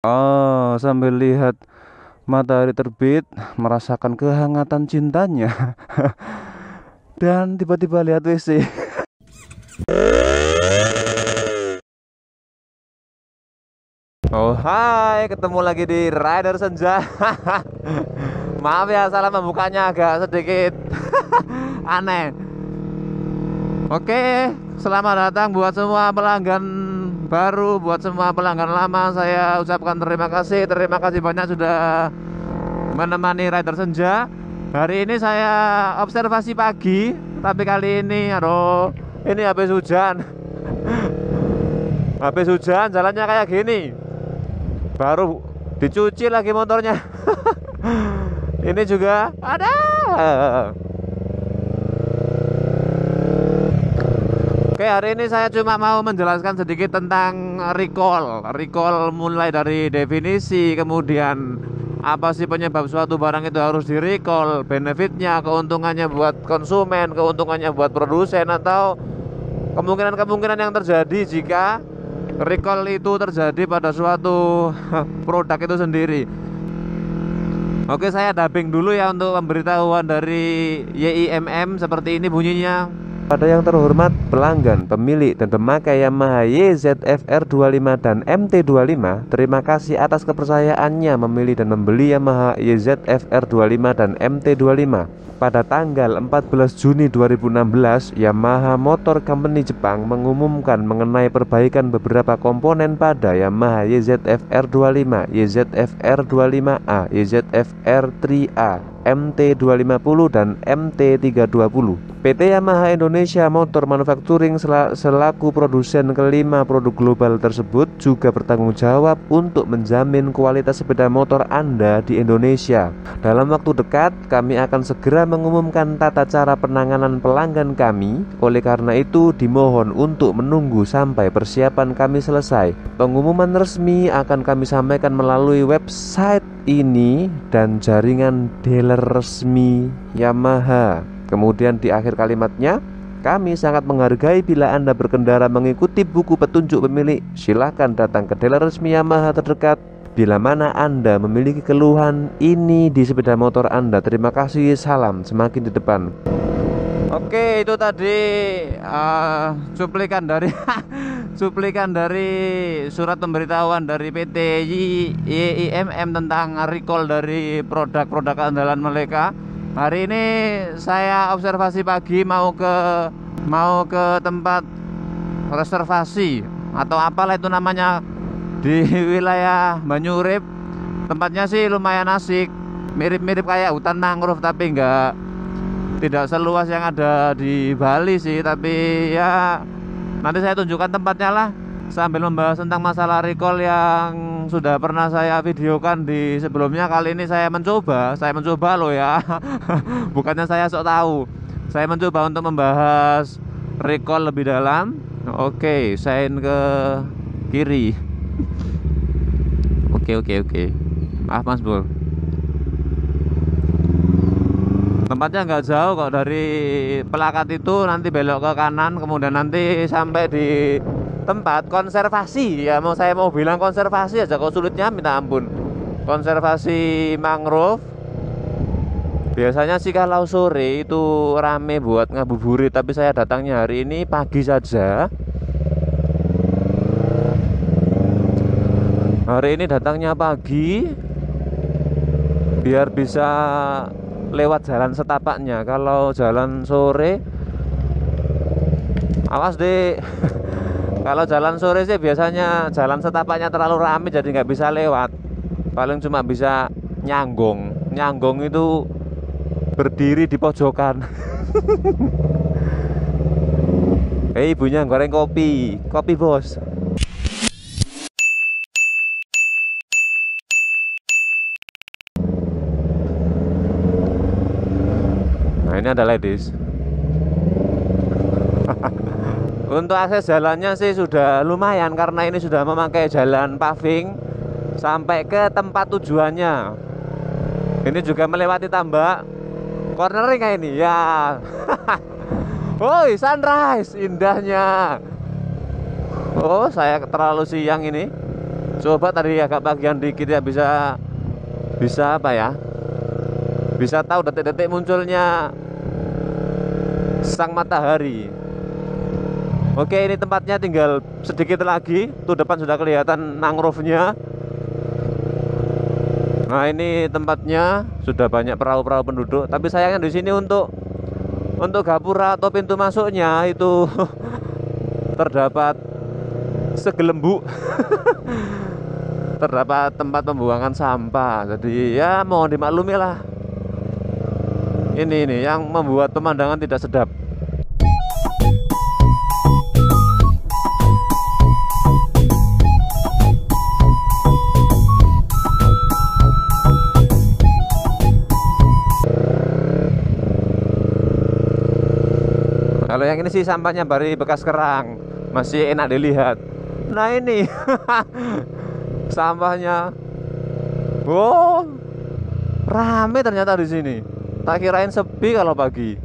Oh, sambil lihat matahari terbit, merasakan kehangatan cintanya, dan tiba-tiba lihat WC. Oh, hai, ketemu lagi di Rider Senja. Maaf ya, salah membukanya agak sedikit aneh. Oke, selamat datang buat semua pelanggan baru, buat semua pelanggan lama. Saya ucapkan terima kasih. Terima kasih banyak sudah menemani Rider Senja. Hari ini saya observasi pagi, tapi kali ini, aduh, ini habis hujan. Habis hujan, jalannya kayak gini. Baru dicuci lagi motornya. Ini juga ada. Oke, hari ini saya cuma mau menjelaskan sedikit tentang recall. Recall mulai dari definisi, kemudian apa sih penyebab suatu barang itu harus di recall, benefitnya, keuntungannya buat konsumen, keuntungannya buat produsen, atau kemungkinan-kemungkinan yang terjadi jika recall itu terjadi pada suatu produk itu sendiri. Oke, saya dubbing dulu ya untuk pemberitahuan dari YIMM. Seperti ini bunyinya. Pada yang terhormat pelanggan, pemilik dan pemakai Yamaha YZF-R 25 dan MT25, terima kasih atas kepercayaannya memilih dan membeli Yamaha YZF-R 25 dan MT25. Pada tanggal 14 Juni 2016, Yamaha Motor Company Jepang mengumumkan mengenai perbaikan beberapa komponen pada Yamaha YZF-R 25, YZF-R 25A, YZF-R 3A, MT250 dan MT320. PT Yamaha Indonesia Motor Manufacturing selaku produsen kelima produk global tersebut juga bertanggung jawab untuk menjamin kualitas sepeda motor Anda di Indonesia. Dalam waktu dekat, kami akan segera mengumumkan tata cara penanganan pelanggan kami. Oleh karena itu, dimohon untuk menunggu sampai persiapan kami selesai. Pengumuman resmi akan kami sampaikan melalui website ini dan jaringan dealer resmi Yamaha. Kemudian di akhir kalimatnya, kami sangat menghargai bila Anda berkendara mengikuti buku petunjuk pemilik. Silahkan datang ke dealer resmi Yamaha terdekat bila mana Anda memiliki keluhan ini di sepeda motor Anda. Terima kasih, salam semakin di depan. Oke, itu tadi cuplikan dari cuplikan dari surat pemberitahuan dari PT YIMM tentang recall dari produk-produk andalan mereka. Hari ini saya observasi pagi mau ke tempat reservasi atau apalah itu namanya di wilayah Banyurip. Tempatnya sih lumayan asik, mirip-mirip kayak hutan mangrove tapi tidak seluas yang ada di Bali sih. Tapi ya nanti saya tunjukkan tempatnya lah, sambil membahas tentang masalah recall yang sudah pernah saya videokan di sebelumnya. Kali ini saya mencoba loh ya. Bukannya saya sok tahu. Saya mencoba untuk membahas recall lebih dalam. Oke, sign ke kiri. Oke. Maaf Mas Bro. Tempatnya nggak jauh kok dari pelakat itu, nanti belok ke kanan, kemudian nanti sampai di tempat konservasi. Ya saya mau bilang konservasi aja kok sulitnya minta ampun. Konservasi mangrove. Biasanya sih kalau sore itu rame buat ngabuburit, tapi saya datangnya hari ini pagi saja. Hari ini datangnya pagi biar bisa lewat jalan setapaknya. Kalau jalan sore, awas deh. Kalau jalan sore sih biasanya jalan setapaknya terlalu ramai jadi nggak bisa lewat. Paling cuma bisa nyanggong. Nyanggong itu berdiri di pojokan. Ibunya goreng kopi bos. Nah ini ada ladies. Untuk akses jalannya sih sudah lumayan karena ini sudah memakai jalan paving sampai ke tempat tujuannya. Ini juga melewati tambak. Cornering kayak ini ya. Woi, sunrise indahnya. Oh, saya terlalu siang ini. Coba tadi agak bagian dikit ya, bisa apa ya? Bisa tahu detik-detik munculnya sang matahari. Oke, ini tempatnya tinggal sedikit lagi. Tuh depan sudah kelihatan mangrove-nya. Nah, ini tempatnya sudah banyak perahu-perahu penduduk. Tapi sayangnya di sini untuk gapura atau pintu masuknya itu terdapat segelembung. Terdapat tempat pembuangan sampah. Jadi ya mohon dimaklumi lah. Ini yang membuat pemandangan tidak sedap. Kalau yang ini sih sampahnya dari bekas kerang, masih enak dilihat. Nah ini sampahnya. Oh, rame ternyata di sini. Tak kirain sepi kalau pagi.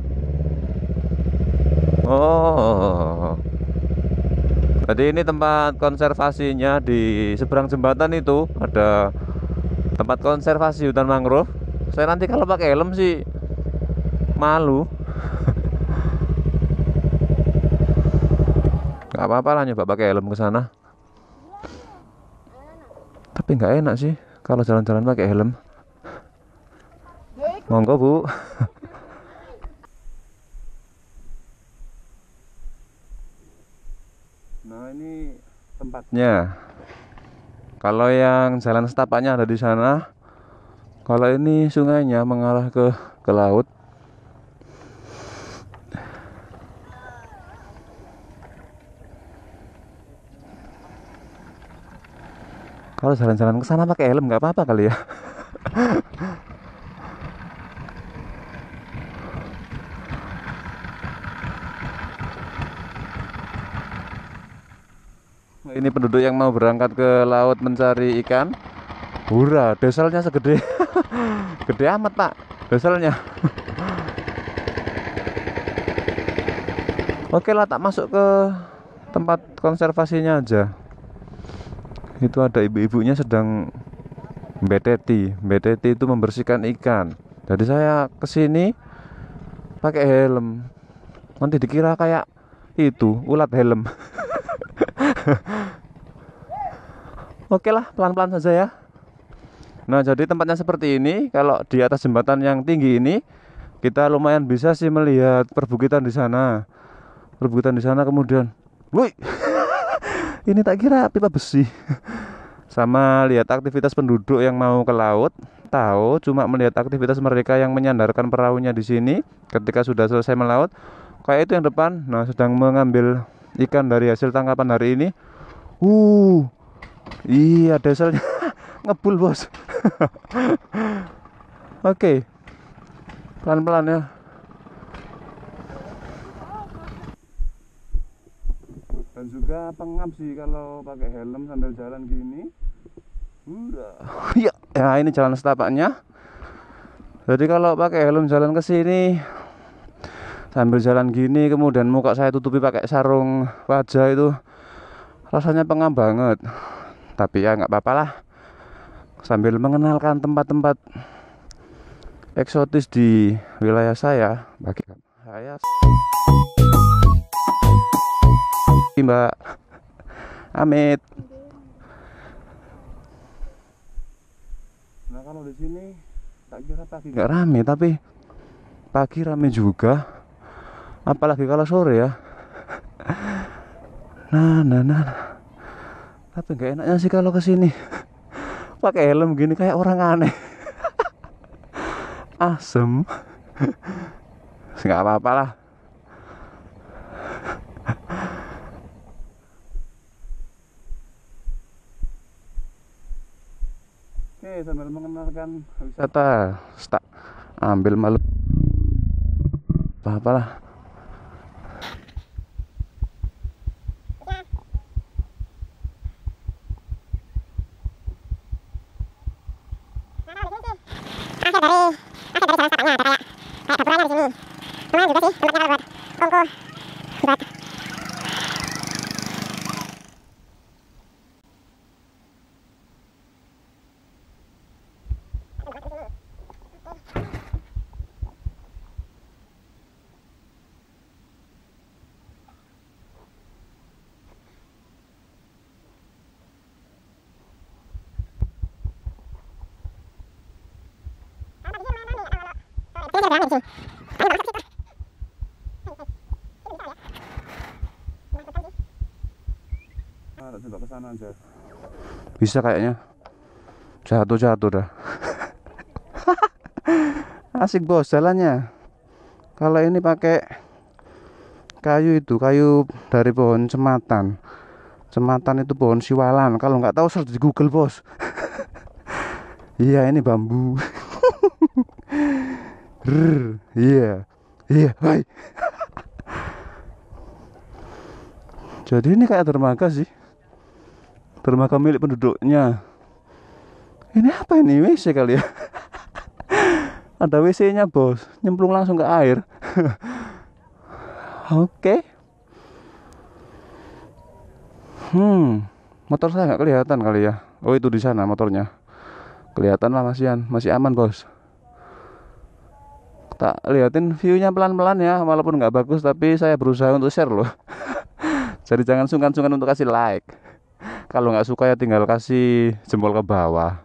Oh, jadi ini tempat konservasinya di seberang jembatan itu ada tempat konservasi hutan mangrove. Saya nanti kalau pakai helm sih malu. Gak apa-apa lah nyoba pakai helm ke sana. Tapi nggak enak sih kalau jalan-jalan pakai helm. Monggo Bu. Nah ini tempatnya. Kalau yang jalan setapaknya ada di sana. Kalau ini sungainya mengarah ke laut. Kalau jalan-jalan ke sana pakai helm nggak apa-apa kali ya. Ini penduduk yang mau berangkat ke laut mencari ikan. Hura, deselnya segede gede amat Pak, deselnya. Oke lah, tak masuk ke tempat konservasinya aja. Itu ada ibu-ibunya sedang beteti. Beteti itu membersihkan ikan. Jadi saya kesini pakai helm. Nanti dikira kayak itu ulat helm. Oke lah, pelan-pelan saja ya. Nah, jadi tempatnya seperti ini. Kalau di atas jembatan yang tinggi ini, kita lumayan bisa sih melihat perbukitan di sana. Perbukitan di sana kemudian, wih, ini tak kira pipa besi. Sama lihat aktivitas penduduk yang mau ke laut. Tahu cuma melihat aktivitas mereka yang menyandarkan perahunya di sini ketika sudah selesai melaut. Kayak itu yang depan, nah sedang mengambil ikan dari hasil tangkapan hari ini. Iya, deselnya ngebul bos. Oke, pelan-pelan ya. Dan juga pengap sih kalau pakai helm sambil jalan gini. Ya, ini jalan setapaknya. Jadi kalau pakai helm jalan ke sini sambil jalan gini, kemudian muka saya tutupi pakai sarung wajah, itu rasanya pengap banget. Tapi ya nggak apa-apa lah, sambil mengenalkan tempat-tempat eksotis di wilayah saya. Bagi saya Mbak Amit. Nah, kalau di sini tak kira pagi nggak rame, tapi pagi rame juga. Apalagi kalau sore ya. Nah. Tapi nggak enaknya sih kalau kesini pakai helm gini kayak orang aneh. Asem. Nggak apa-apa lah. Oke, sambil mengenalkan wisata, tak ambil malu. Apa-apalah. Coba ke sana aja. Bisa kayaknya. Jatuh dah. Asik bos jalannya. Kalau ini pakai kayu itu, kayu dari pohon cematan. Cematan itu pohon siwalan. Kalau nggak tahu search di Google bos. Iya ini bambu. Iya, iya, hai. Jadi ini kayak dermaga sih. Dermaga milik penduduknya. Ini apa ini? WC kali ya? Ada WC-nya bos, nyemplung langsung ke air. Oke. Motor saya nggak kelihatan kali ya. Oh itu di sana motornya. Kelihatan lah masih aman bos. Tak liatin view-nya pelan-pelan ya, walaupun nggak bagus tapi saya berusaha untuk share loh. Jadi jangan sungkan-sungkan untuk kasih like. Kalau nggak suka ya tinggal kasih jempol ke bawah.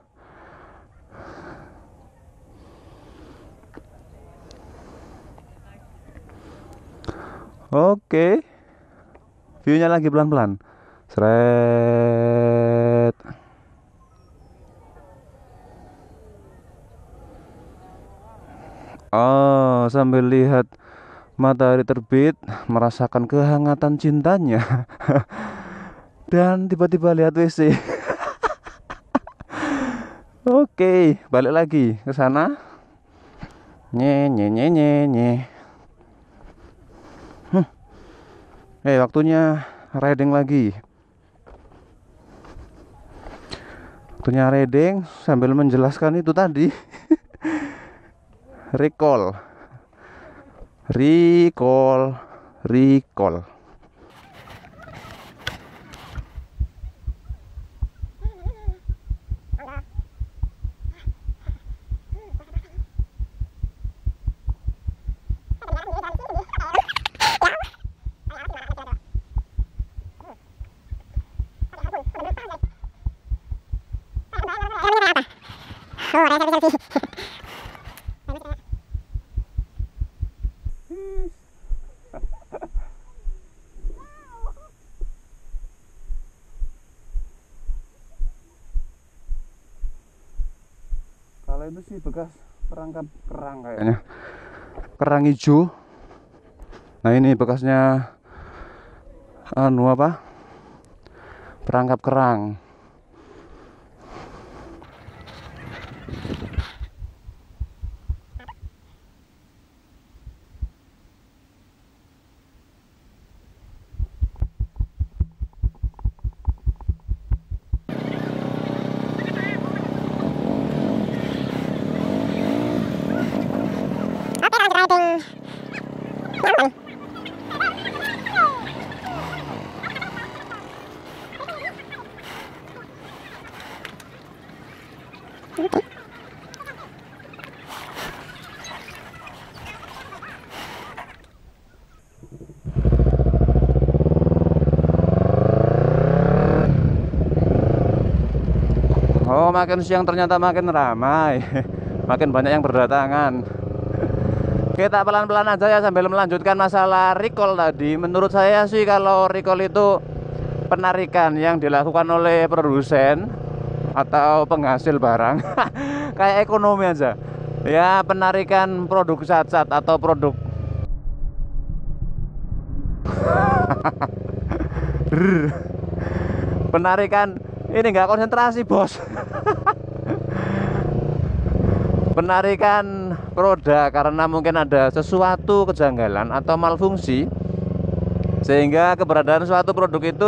Oke. View-nya lagi pelan-pelan. Seret. Oh, sambil lihat matahari terbit, merasakan kehangatan cintanya. Dan tiba-tiba lihat WC. Oke, balik lagi ke sana. Nye. Waktunya riding lagi. Waktunya riding sambil menjelaskan itu tadi. Recall. Kalau itu sih bekas perangkap kerang kayaknya. Kerang hijau. Nah ini bekasnya perangkap kerang. Oh, makin siang ternyata makin ramai. Makin banyak yang berdatangan. Kita pelan-pelan aja ya sambil melanjutkan masalah recall tadi. Menurut saya sih kalau recall itu penarikan yang dilakukan oleh produsen atau penghasil barang. Kayak ekonomi aja. Ya, penarikan produk cacat atau produk penarikan ini nggak konsentrasi bos. Penarikan roda karena mungkin ada sesuatu kejanggalan atau malfungsi, sehingga keberadaan suatu produk itu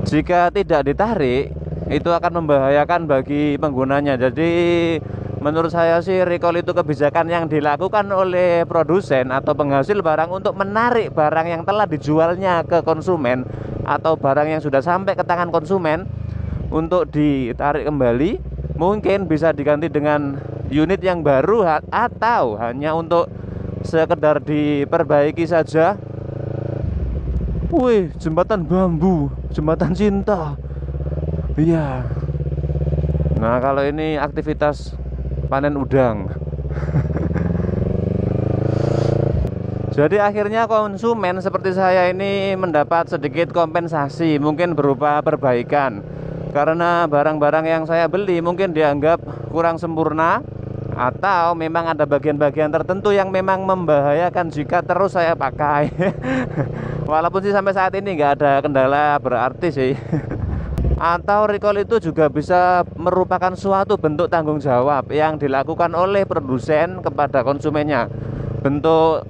jika tidak ditarik itu akan membahayakan bagi penggunanya. Jadi menurut saya sih recall itu kebijakan yang dilakukan oleh produsen atau penghasil barang untuk menarik barang yang telah dijualnya ke konsumen atau barang yang sudah sampai ke tangan konsumen untuk ditarik kembali, mungkin bisa diganti dengan unit yang baru atau hanya untuk sekedar diperbaiki saja. Wih, jembatan bambu, jembatan cinta. Iya. Nah, kalau ini aktivitas panen udang. Jadi akhirnya konsumen seperti saya ini mendapat sedikit kompensasi, mungkin berupa perbaikan. Karena barang-barang yang saya beli mungkin dianggap kurang sempurna, atau memang ada bagian-bagian tertentu yang memang membahayakan jika terus saya pakai. Walaupun sih sampai saat ini nggak ada kendala berarti sih. Atau recall itu juga bisa merupakan suatu bentuk tanggung jawab yang dilakukan oleh produsen kepada konsumennya. Bentuk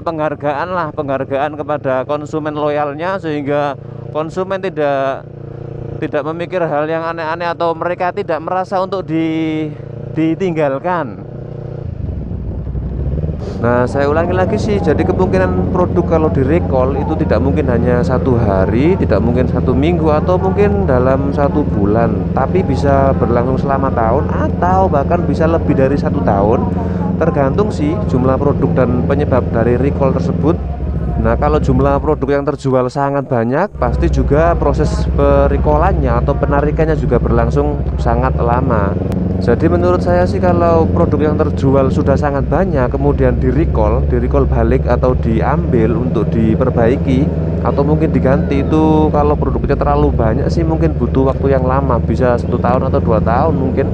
penghargaan lah, penghargaan kepada konsumen loyalnya, sehingga konsumen tidak memikir hal yang aneh-aneh, atau mereka tidak merasa untuk ditinggalkan. Nah, saya ulangi lagi sih, jadi kemungkinan produk kalau di recall itu tidak mungkin hanya 1 hari, tidak mungkin 1 minggu, atau mungkin dalam 1 bulan, tapi bisa berlangsung selama tahun, atau bahkan bisa lebih dari 1 tahun, tergantung sih jumlah produk dan penyebab dari recall tersebut. Nah, kalau jumlah produk yang terjual sangat banyak, pasti juga proses perecallannya atau penarikannya juga berlangsung sangat lama. Jadi menurut saya sih, kalau produk yang terjual sudah sangat banyak kemudian di recall balik atau diambil untuk diperbaiki atau mungkin diganti, itu kalau produknya terlalu banyak sih mungkin butuh waktu yang lama, bisa 1 tahun atau 2 tahun mungkin.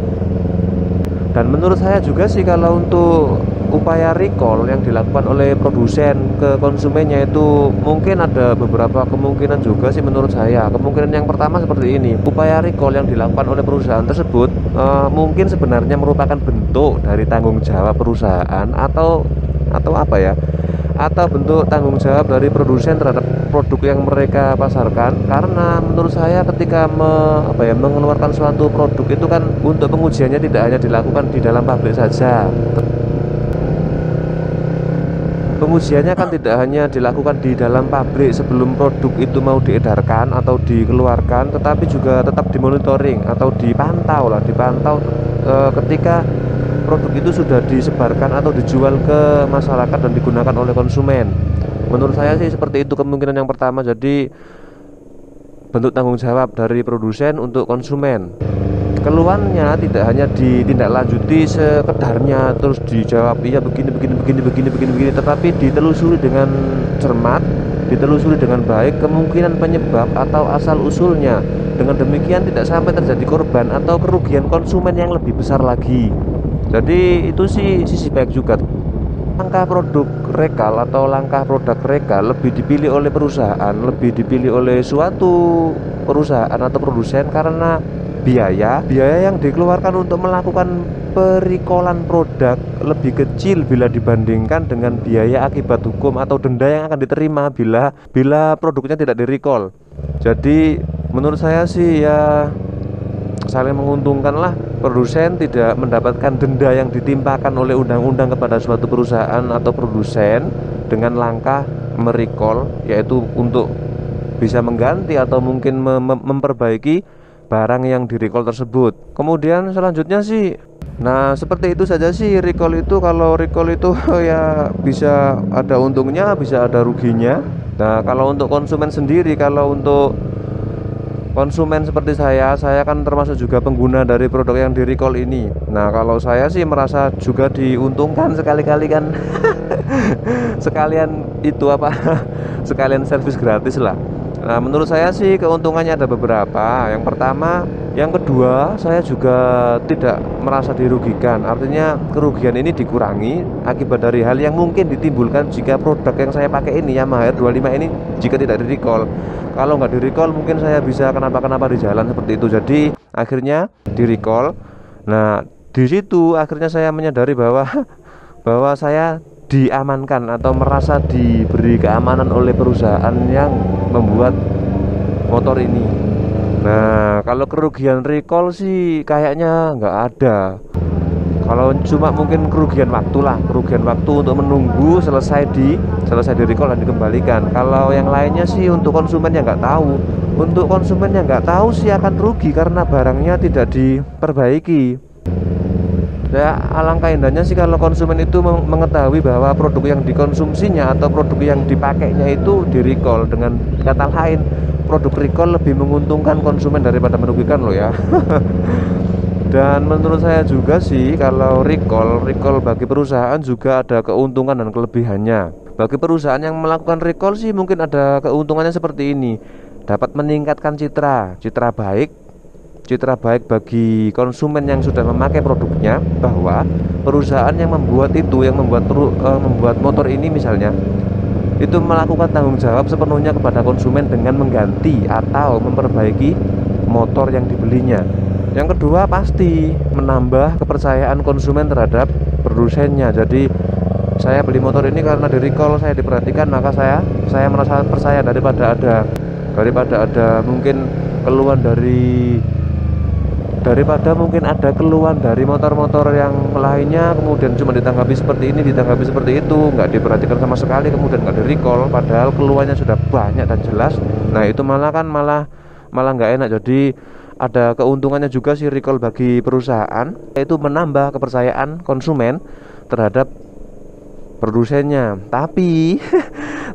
Dan menurut saya juga sih, kalau untuk upaya recall yang dilakukan oleh produsen ke konsumennya itu mungkin ada beberapa kemungkinan juga sih menurut saya. Kemungkinan yang pertama seperti ini, upaya recall yang dilakukan oleh perusahaan tersebut mungkin sebenarnya merupakan bentuk dari tanggung jawab perusahaan, atau apa ya, atau bentuk tanggung jawab dari produsen terhadap produk yang mereka pasarkan. Karena menurut saya ketika mengeluarkan suatu produk itu kan untuk pengujiannya tidak hanya dilakukan di dalam pabrik saja. Pengujiannya kan tidak hanya dilakukan di dalam pabrik sebelum produk itu mau diedarkan atau dikeluarkan, tetapi juga tetap dimonitoring atau dipantau ketika produk itu sudah disebarkan atau dijual ke masyarakat dan digunakan oleh konsumen. Menurut saya sih seperti itu kemungkinan yang pertama. Jadi bentuk tanggung jawab dari produsen untuk konsumen. Keluhannya tidak hanya ditindaklanjuti sekedarnya terus dijawab iya begini, tetapi ditelusuri dengan cermat, ditelusuri dengan baik kemungkinan penyebab atau asal usulnya. Dengan demikian tidak sampai terjadi korban atau kerugian konsumen yang lebih besar lagi. Jadi itu sih sisi baik juga. Langkah produk recall atau langkah produk recall lebih dipilih oleh perusahaan, lebih dipilih oleh suatu perusahaan atau produsen karena biaya yang dikeluarkan untuk melakukan perecallan produk lebih kecil bila dibandingkan dengan biaya akibat hukum atau denda yang akan diterima bila produknya tidak direcall. Jadi menurut saya sih ya saling menguntungkan lah. Produsen tidak mendapatkan denda yang ditimpakan oleh undang-undang kepada suatu perusahaan atau produsen dengan langkah merecall, yaitu untuk bisa mengganti atau mungkin memperbaiki barang yang di recall tersebut. Kemudian selanjutnya sih, nah seperti itu saja sih recall itu. Kalau recall itu ya bisa ada untungnya, bisa ada ruginya. Nah kalau untuk konsumen sendiri, kalau untuk konsumen seperti saya kan termasuk juga pengguna dari produk yang di recall ini. Nah kalau saya sih merasa juga diuntungkan sekali-kali kan. sekalian sekalian servis gratis lah. Nah menurut saya sih keuntungannya ada beberapa. Yang pertama, yang kedua, saya juga tidak merasa dirugikan. Artinya kerugian ini dikurangi akibat dari hal yang mungkin ditimbulkan jika produk yang saya pakai ini Yamaha R25 ini jika tidak di recall. Kalau nggak di recall mungkin saya bisa kenapa-kenapa di jalan seperti itu. Jadi akhirnya di recall. Nah di situ akhirnya saya menyadari bahwa saya diamankan atau merasa diberi keamanan oleh perusahaan yang membuat motor ini. Nah kalau kerugian recall sih kayaknya nggak ada. Kalau cuma mungkin kerugian waktu untuk menunggu selesai di recall dan dikembalikan. Kalau yang lainnya sih untuk konsumen yang nggak tahu. Untuk konsumen yang nggak tahu sih akan rugi karena barangnya tidak diperbaiki. Ya alangkah indahnya sih kalau konsumen itu mengetahui bahwa produk yang dikonsumsinya atau produk yang dipakainya itu di recall. Dengan kata lain, produk recall lebih menguntungkan konsumen daripada merugikan loh ya. Dan menurut saya juga sih kalau recall bagi perusahaan juga ada keuntungan dan kelebihannya. Bagi perusahaan yang melakukan recall sih mungkin ada keuntungannya seperti ini. Dapat meningkatkan citra baik bagi konsumen yang sudah memakai produknya, bahwa perusahaan yang membuat membuat motor ini misalnya itu melakukan tanggung jawab sepenuhnya kepada konsumen dengan mengganti atau memperbaiki motor yang dibelinya. Yang kedua pasti menambah kepercayaan konsumen terhadap produsennya. Jadi saya beli motor ini karena di recall, saya diperhatikan, maka saya merasa percaya daripada ada mungkin keluhan daripada mungkin ada keluhan dari motor-motor yang lainnya, kemudian cuma ditanggapi seperti ini, ditanggapi seperti itu, nggak diperhatikan sama sekali, kemudian nggak di recall, padahal keluhannya sudah banyak dan jelas. Nah itu malah nggak enak. Jadi ada keuntungannya juga sih recall bagi perusahaan, yaitu menambah kepercayaan konsumen terhadap produsennya.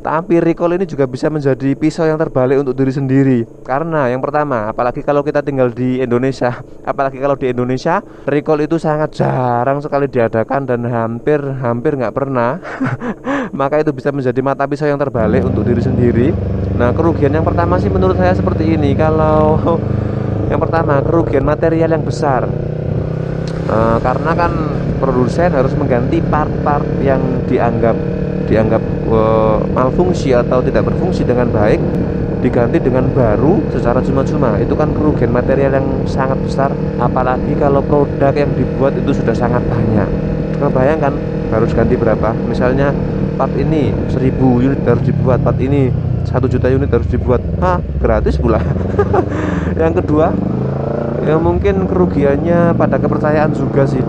Tapi recall ini juga bisa menjadi pisau yang terbalik untuk diri sendiri. Karena yang pertama, apalagi kalau kita tinggal di Indonesia, recall itu sangat jarang sekali diadakan dan hampir nggak pernah. Maka itu bisa menjadi mata pisau yang terbalik untuk diri sendiri. Nah, kerugian yang pertama sih menurut saya seperti ini. Kalau yang pertama, kerugian material yang besar. Karena kan produsen harus mengganti part-part yang dianggap malfungsi atau tidak berfungsi dengan baik, diganti dengan baru secara cuma-cuma. Itu kan kerugian material yang sangat besar, apalagi kalau produk yang dibuat itu sudah sangat banyak. Coba bayangkan harus ganti berapa, misalnya part ini 1000 unit harus dibuat, part ini 1 juta unit harus dibuat, gratis pula. Yang kedua, ya mungkin kerugiannya pada kepercayaan juga sih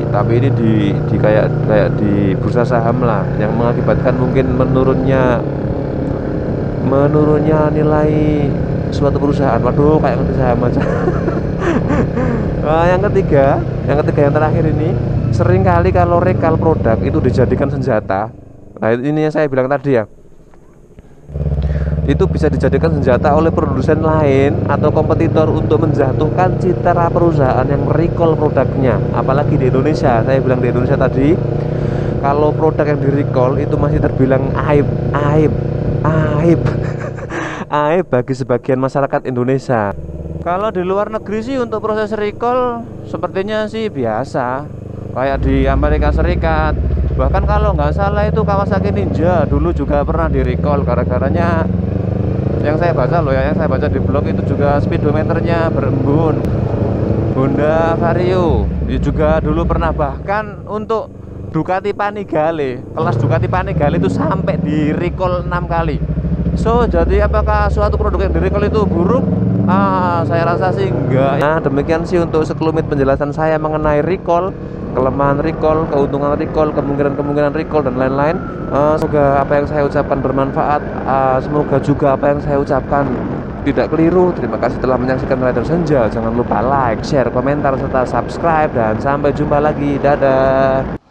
tapi ini di kayak di bursa saham lah, yang mengakibatkan mungkin menurunnya nilai suatu perusahaan. Waduh, kayak ngerti saham aja. Yang ketiga yang terakhir ini, sering kali kalau recall produk itu dijadikan senjata. Nah ini yang saya bilang tadi ya, itu bisa dijadikan senjata oleh produsen lain atau kompetitor untuk menjatuhkan citra perusahaan yang recall produknya. Apalagi di Indonesia, saya bilang di Indonesia tadi, kalau produk yang di recall itu masih terbilang aib bagi sebagian masyarakat Indonesia. Kalau di luar negeri sih untuk proses recall sepertinya sih biasa, kayak di Amerika Serikat. Bahkan kalau nggak salah itu Kawasaki Ninja dulu juga pernah di recall gara-garanya, yang saya baca di blog itu juga speedometernya berembun. Honda Vario juga dulu pernah, bahkan untuk Ducati Panigale, kelas Ducati Panigale itu sampai di recall 6 kali. So jadi apakah suatu produk yang di recall itu buruk? Saya rasa sih enggak. Nah demikian sih untuk sekelumit penjelasan saya mengenai recall, kelemahan recall, keuntungan recall, kemungkinan recall dan lain-lain. Semoga apa yang saya ucapkan bermanfaat. Semoga juga apa yang saya ucapkan tidak keliru. Terima kasih telah menyaksikan Rider Senja. Jangan lupa like, share, komentar, serta subscribe. Dan sampai jumpa lagi. Dadah.